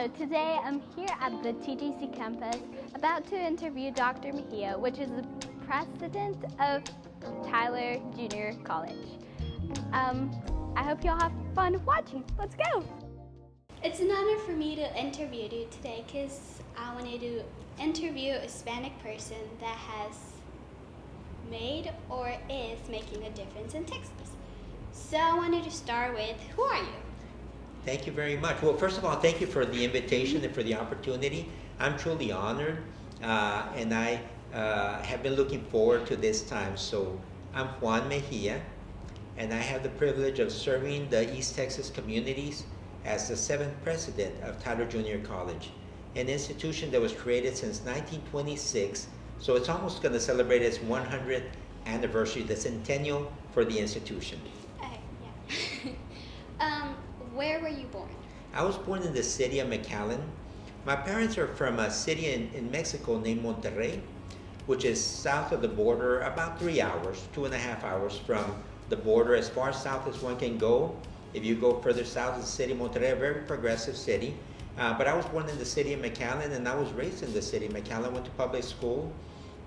Hello, today I'm here at the TGC campus about to interview Dr. Mejia, which is the president of Tyler Junior College. I hope y'all have fun watching. Let's go! It's an honor for me to interview you today because I wanted to interview a Hispanic person that has made or is making a difference in Texas. So I wanted to start with, who are you? Thank you very much. Well, first of all, thank you for the invitation and for the opportunity. I'm truly honored, and I have been looking forward to this time. So I'm Juan Mejia, and I have the privilege of serving the East Texas communities as the 7th president of Tyler Junior College, an institution that was created since 1926. So it's almost going to celebrate its 100th anniversary, the centennial for the institution. Where were you born? I was born in the city of McAllen. My parents are from a city in Mexico named Monterrey, which is south of the border, about 3 hours, 2.5 hours from the border, as far south as one can go. If you go further south of the city of Monterrey, a very progressive city. But I was born in the city of McAllen, and I was raised in the city of McAllen. Went to public school.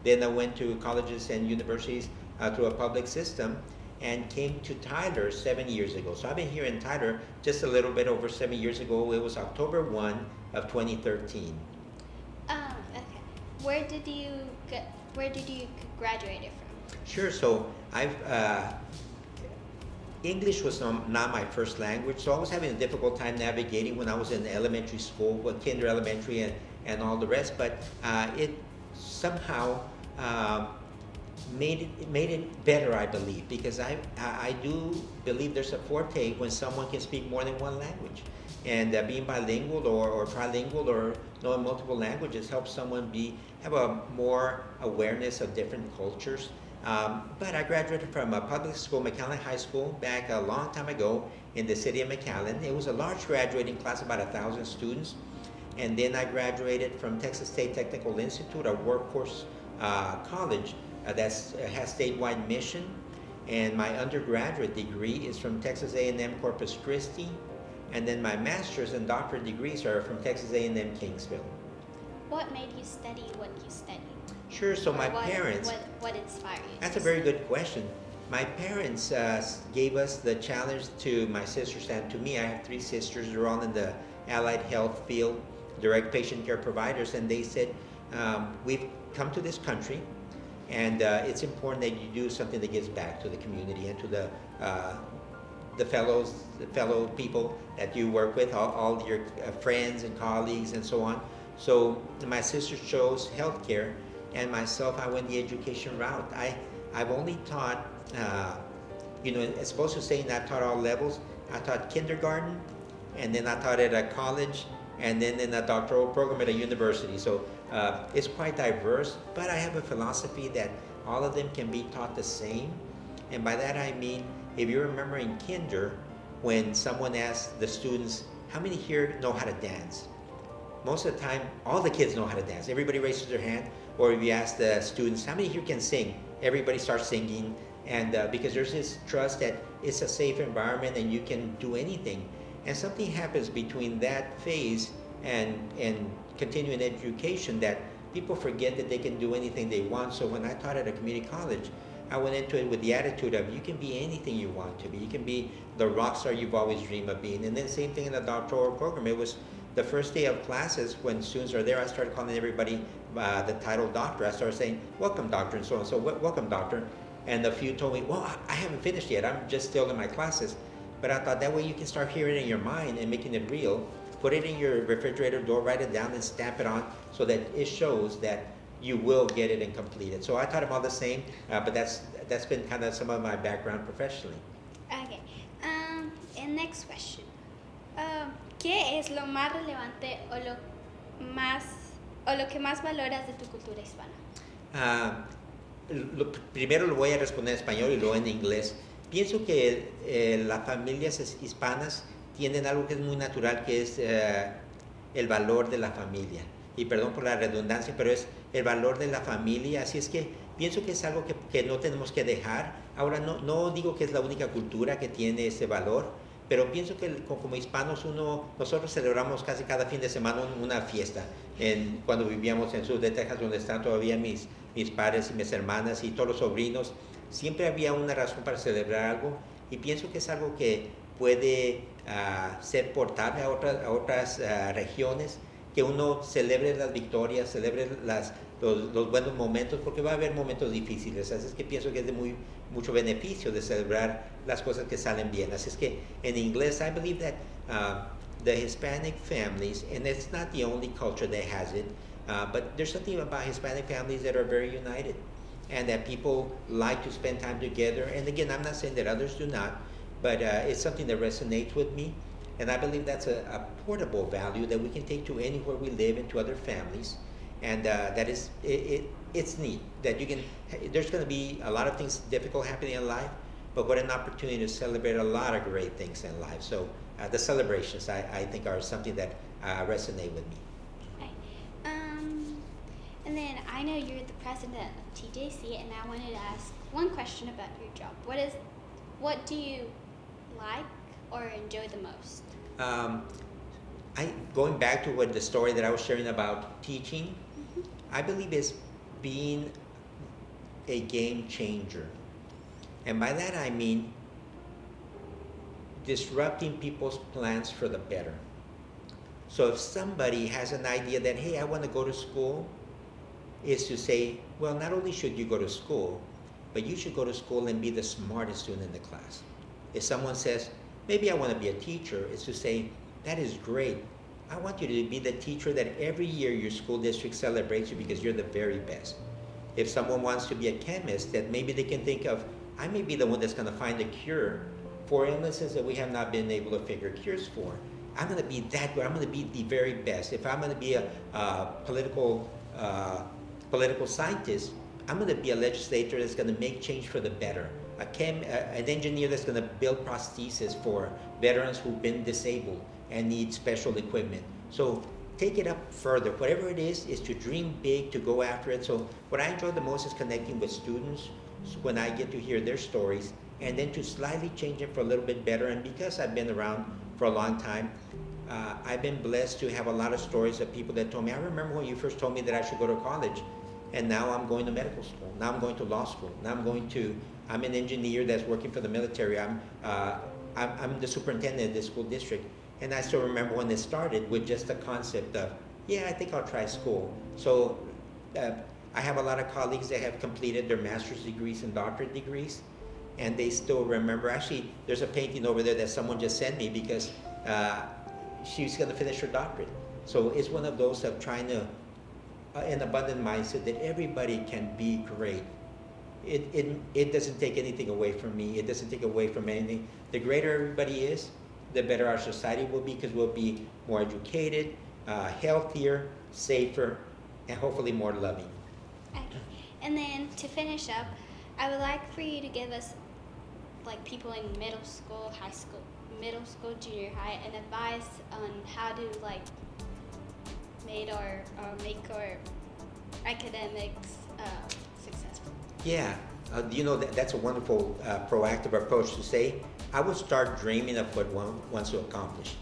Then I went to colleges and universities through a public system, and came to Tyler 7 years ago. So I've been here in Tyler just a little bit over 7 years ago. It was October 1 of 2013. Okay. Where did you graduate from? Sure. So English was not my first language, so I was having a difficult time navigating when I was in elementary school, kinder elementary and all the rest. But it somehow made it better, I believe, because I do believe there's a forte when someone can speak more than one language, and being bilingual or trilingual or knowing multiple languages helps someone have a more awareness of different cultures. But I graduated from a public school, McAllen High School, back a long time ago in the city of McAllen. It was a large graduating class, about 1,000 students. And then I graduated from Texas State Technical Institute, a workforce college that has statewide mission. And my undergraduate degree is from Texas A&M Corpus Christi. And then my master's and doctorate degrees are from Texas A&M Kingsville. What made you study what you studied? Sure, so my parents... What inspired you? That's a very good question. My parents gave us the challenge to my sisters and to me. I have 3 sisters. They're all in the allied health field, direct patient care providers, and they said, we've come to this country, and it's important that you do something that gives back to the community and to the fellow people that you work with, all your friends and colleagues and so on. So my sisters chose healthcare, and myself, I went the education route. I've only taught, as opposed to saying I've taught all levels, I taught kindergarten, and then I taught at a college, and then in a doctoral program at a university. So it's quite diverse, but I have a philosophy that all of them can be taught the same. And by that I mean, if you remember in kinder, when someone asked the students, how many here know how to dance? Most of the time, all the kids know how to dance. Everybody raises their hand. Or if you ask the students, how many here can sing? Everybody starts singing. And because there's this trust that it's a safe environment and you can do anything. And something happens between that phase and continuing education that people forget that they can do anything they want. So when I taught at a community college, I went into it with the attitude of you can be anything you want to be. You can be the rock star you've always dreamed of being. And then same thing in the doctoral program. It was the first day of classes when students are there, I started calling everybody the title doctor. I started saying, welcome doctor, and so on. So welcome doctor. And a few told me, well, I haven't finished yet. I'm just still in my classes. But I thought that way you can start hearing it in your mind and making it real. Put it in your refrigerator door, write it down and stamp it on so that it shows that you will get it and complete it. So I taught them all the same, but that's been kind of some of my background professionally. Okay. And next question. ¿Qué es lo más relevante o lo que más valoras de tu cultura hispana? Primero lo voy a responder en español y luego en inglés. Pienso que las familias hispanas tienen algo que es muy natural, que es el valor de la familia. Y perdón por la redundancia, pero es el valor de la familia. Así es que pienso que es algo que no tenemos que dejar. Ahora, no digo que es la única cultura que tiene ese valor, pero pienso que como hispanos nosotros celebramos casi cada fin de semana una fiesta. Cuando vivíamos en sur de Texas, donde están todavía mis padres y mis hermanas y todos los sobrinos, siempre había una razón para celebrar algo, y pienso que es algo que puede ser portable a otras regiones, que uno celebre las victorias, celebre los buenos momentos, porque va a haber momentos difíciles. Así es que pienso que es de mucho beneficio de celebrar las cosas que salen bien. Así es que en inglés, I believe that the Hispanic families, and it's not the only culture that has it, but there's something about Hispanic families that are very united, and that people like to spend time together. And again, I'm not saying that others do not, but it's something that resonates with me. And I believe that's a portable value that we can take to anywhere we live and to other families. And that is, it's neat that there's going to be a lot of things difficult happening in life, but what an opportunity to celebrate a lot of great things in life. So the celebrations, I think, are something that resonate with me. Okay. And then I know you're the president of TJC, and I wanted to ask one question about your job. What do you like or enjoy the most? Going back to the story that I was sharing about teaching, I believe is being a game changer. And by that I mean disrupting people's plans for the better. So if somebody has an idea that, hey, I want to go to school, is to say, well, not only should you go to school, but you should go to school and be the smartest student in the class. If someone says, maybe I want to be a teacher, is to say, that is great. I want you to be the teacher that every year your school district celebrates you because you're the very best. If someone wants to be a chemist, that maybe they can think of, I may be the one that's going to find a cure for illnesses that we have not been able to figure cures for. I'm going to be that good. I'm going to be the very best. If I'm going to be a political scientist, I'm going to be a legislator that's going to make change for the better. An engineer that's going to build prostheses for veterans who've been disabled and need special equipment. So take it up further. Whatever it is to dream big, to go after it. So what I enjoy the most is connecting with students when I get to hear their stories, and then to slightly change it for a little bit better. And because I've been around for a long time, I've been blessed to have a lot of stories of people that told me, I remember when you first told me that I should go to college, and now I'm going to medical school. Now I'm going to law school. Now I'm an engineer that's working for the military. I'm the superintendent of the school district. And I still remember when it started with just the concept of, yeah, I think I'll try school. So I have a lot of colleagues that have completed their master's degrees and doctorate degrees, and they still remember. Actually, there's a painting over there that someone just sent me because she's going to finish her doctorate. So it's one of those of trying to, an abundant mindset that everybody can be great. It doesn't take anything away from me. It doesn't take away from anything. The greater everybody is, the better our society will be, because we'll be more educated, healthier, safer, and hopefully more loving. Okay. And then to finish up, I would like for you to give us, like, people in middle school, junior high, an advice on how to, like, make our academics successful. Yeah, that's a wonderful proactive approach to say, I would start dreaming of what one wants to accomplish,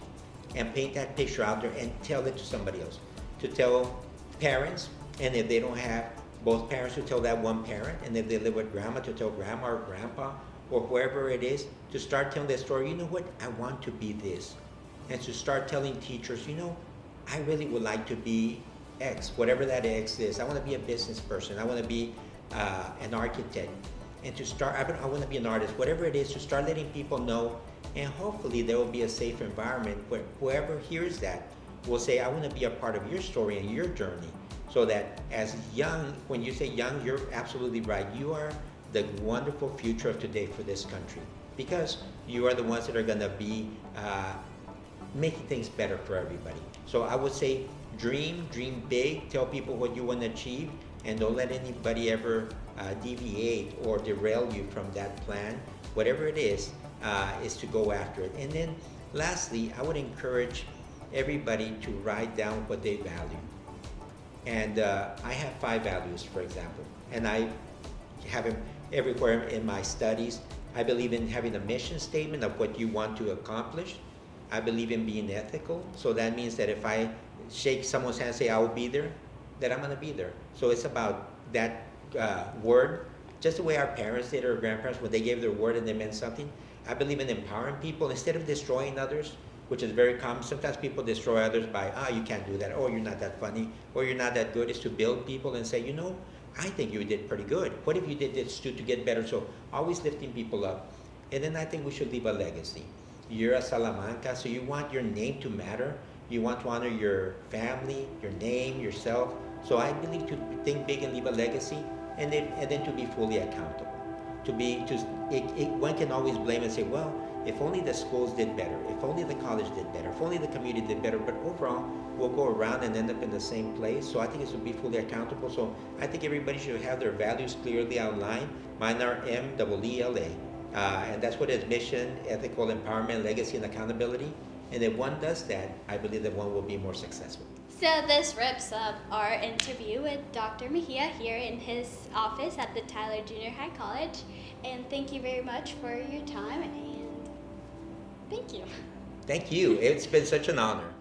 and paint that picture out there and tell it to somebody else. To tell parents, and if they don't have both parents, to tell that one parent, and if they live with grandma, to tell grandma or grandpa or whoever it is, to start telling that story. You know what? I want to be this. And to start telling teachers, I really would like to be X, whatever that X is. I want to be a business person. I want to be an architect. And to start, I want to be an artist, whatever it is, to start letting people know, and hopefully there will be a safe environment where whoever hears that will say, I want to be a part of your story and your journey. So that as young, when you say young, you're absolutely right. You are the wonderful future of today for this country, because you are the ones that are going to be making things better for everybody. So I would say dream big, tell people what you want to achieve, and don't let anybody ever deviate or derail you from that plan. Whatever it is to go after it. And then lastly, I would encourage everybody to write down what they value. And I have 5 values, for example, and I have them everywhere in my studies. I believe in having a mission statement of what you want to accomplish. I believe in being ethical. So that means that if I shake someone's hand and say I will be there, that I'm going to be there. So it's about that word, just the way our parents did or grandparents when they gave their word and they meant something. I believe in empowering people instead of destroying others, which is very common. Sometimes people destroy others by, you can't do that, or you're not that funny, or you're not that good. Is to build people and say, I think you did pretty good. What if you did this to get better? So always lifting people up. And then I think we should leave a legacy. You're a Salamanca, so you want your name to matter. You want to honor your family, your name, yourself. So I believe to think big and leave a legacy, and then to be fully accountable. One can always blame and say, well, if only the schools did better, if only the college did better, if only the community did better, but overall, we'll go around and end up in the same place. So I think it should be fully accountable. So I think everybody should have their values clearly outlined. Mine are MEELA. And that's what it is: mission, ethical empowerment, legacy, and accountability. And if one does that, I believe that one will be more successful. So this wraps up our interview with Dr. Mejia here in his office at the Tyler Junior High College. And thank you very much for your time, and thank you. Thank you. It's been such an honor.